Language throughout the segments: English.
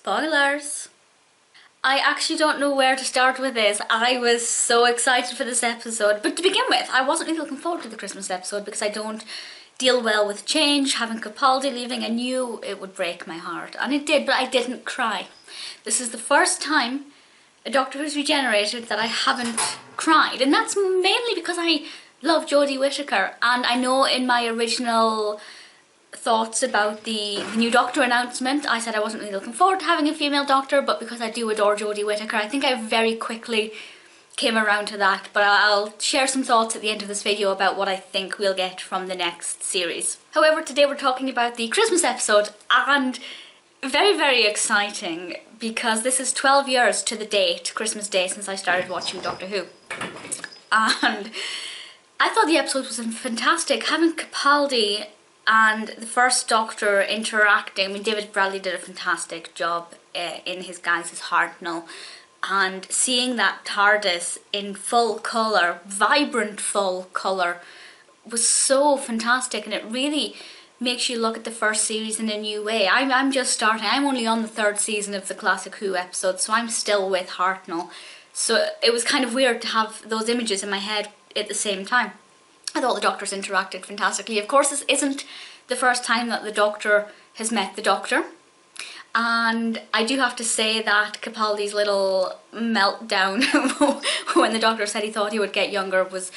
Spoilers! I actually don't know where to start with this. I was so excited for this episode, but to begin with, I wasn't really looking forward to the Christmas episode because I don't deal well with change. Having Capaldi leaving, I knew it would break my heart, and it did, but I didn't cry. This is the first time a Doctor Who's regenerated that I haven't cried, and that's mainly because I love Jodie Whittaker, and I know in my original thoughts about the new Doctor announcement I said I wasn't really looking forward to having a female Doctor, but because I do adore Jodie Whittaker, I think I very quickly came around to that. But I'll share some thoughts at the end of this video about what I think we'll get from the next series. However, today we're talking about the Christmas episode, and very, very exciting because this is 12 years to the date, Christmas Day, since I started watching Doctor Who. And I thought the episode was fantastic. Having Capaldi and the first Doctor interacting, I mean, David Bradley did a fantastic job in his guise as Hartnell, and seeing that TARDIS in full colour, vibrant full colour, was so fantastic, and it really makes you look at the first series in a new way. I'm just starting, I'm only on the 3rd season of the classic Who episode, so I'm still with Hartnell, so it was kind of weird to have those images in my head at the same time. I thought the Doctors interacted fantastically. Of course, this isn't the first time that the Doctor has met the Doctor. And I do have to say that Capaldi's little meltdown when the Doctor said he thought he would get younger was...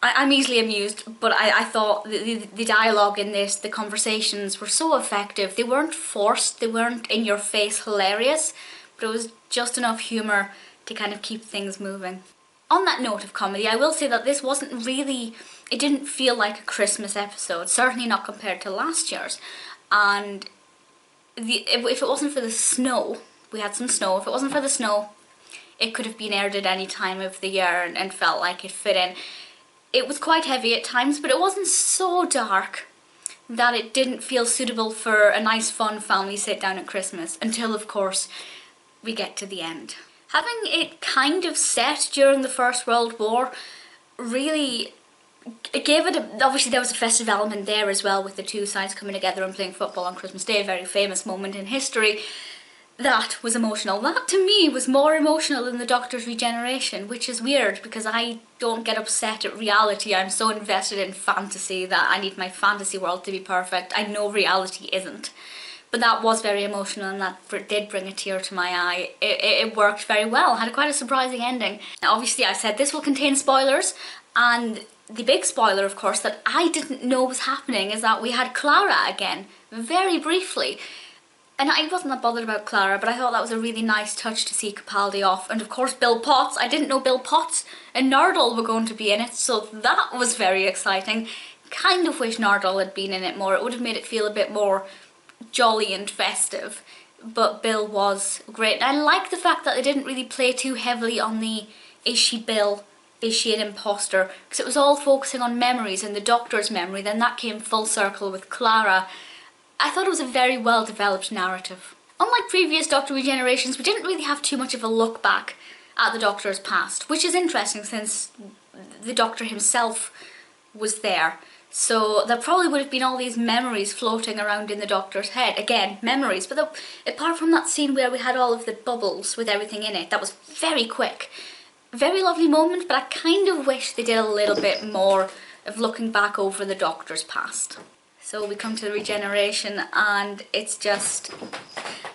I'm easily amused, but I thought the dialogue in this, the conversations were so effective. They weren't forced, they weren't in-your-face hilarious, but it was just enough humour to kind of keep things moving. On that note of comedy, I will say that this wasn't really, it didn't feel like a Christmas episode, certainly not compared to last year's. And if it wasn't for the snow, we had some snow, if it wasn't for the snow, it could have been aired at any time of the year and felt like it fit in. It was quite heavy at times, but it wasn't so dark that it didn't feel suitable for a nice fun family sit down at Christmas, until of course we get to the end. Having it kind of set during the First World War really, it gave it obviously there was a festive element there as well, with the two sides coming together and playing football on Christmas Day, a very famous moment in history. That was emotional. That to me was more emotional than the Doctor's regeneration, which is weird because I don't get upset at reality. I'm so invested in fantasy that I need my fantasy world to be perfect. I know reality isn't. But that was very emotional, and that did bring a tear to my eye. It worked very well, had quite a surprising ending. Now obviously I said this will contain spoilers, and the big spoiler of course that I didn't know was happening is that we had Clara again, very briefly. And I wasn't that bothered about Clara, but I thought that was a really nice touch to see Capaldi off. And of course Bill Potts, I didn't know Bill Potts and Nardole were going to be in it, so that was very exciting. Kind of wish Nardole had been in it more, it would have made it feel a bit more jolly and festive, but Bill was great. And I like the fact that they didn't really play too heavily on the is she Bill, is she an imposter, because it was all focusing on memories and the Doctor's memory. Then that came full circle with Clara. I thought it was a very well developed narrative. Unlike previous Doctor regenerations, we didn't really have too much of a look back at the Doctor's past, which is interesting since the Doctor himself was there. So there probably would have been all these memories floating around in the Doctor's head. Again, memories, but apart from that scene where we had all of the bubbles with everything in it, that was very quick. Very lovely moment, but I kind of wish they did a little bit more of looking back over the Doctor's past. So we come to the regeneration, and it's just...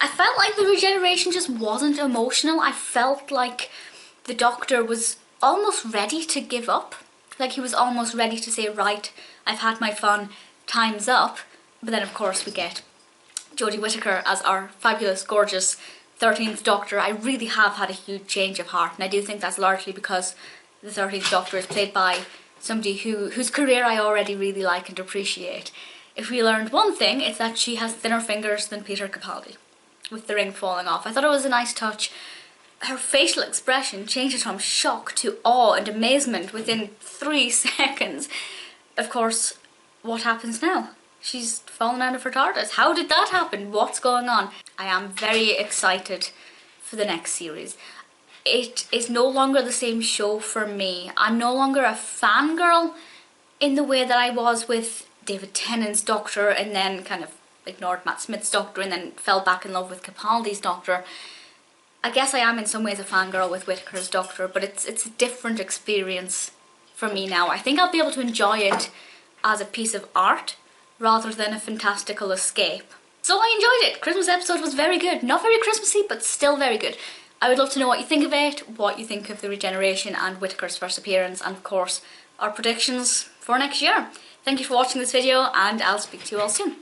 I felt like the regeneration just wasn't emotional. I felt like the Doctor was almost ready to give up. Like he was almost ready to say, right, I've had my fun, time's up. But then of course we get Jodie Whittaker as our fabulous, gorgeous 13th Doctor. I really have had a huge change of heart, and I do think that's largely because the 13th Doctor is played by somebody whose career I already really like and appreciate. If we learned one thing, it's that she has thinner fingers than Peter Capaldi, with the ring falling off. I thought it was a nice touch. Her facial expression changes from shock to awe and amazement within 3 seconds. Of course, what happens now? She's fallen out of her TARDIS. How did that happen? What's going on? I am very excited for the next series. It is no longer the same show for me. I'm no longer a fangirl in the way that I was with David Tennant's Doctor and then kind of ignored Matt Smith's Doctor and then fell back in love with Capaldi's Doctor. I guess I am in some ways a fangirl with Whittaker's Doctor, but it's a different experience for me now. I think I'll be able to enjoy it as a piece of art rather than a fantastical escape. So I enjoyed it. Christmas episode was very good. Not very Christmassy, but still very good. I would love to know what you think of it, what you think of the regeneration and Whittaker's first appearance, and of course our predictions for next year. Thank you for watching this video, and I'll speak to you all soon.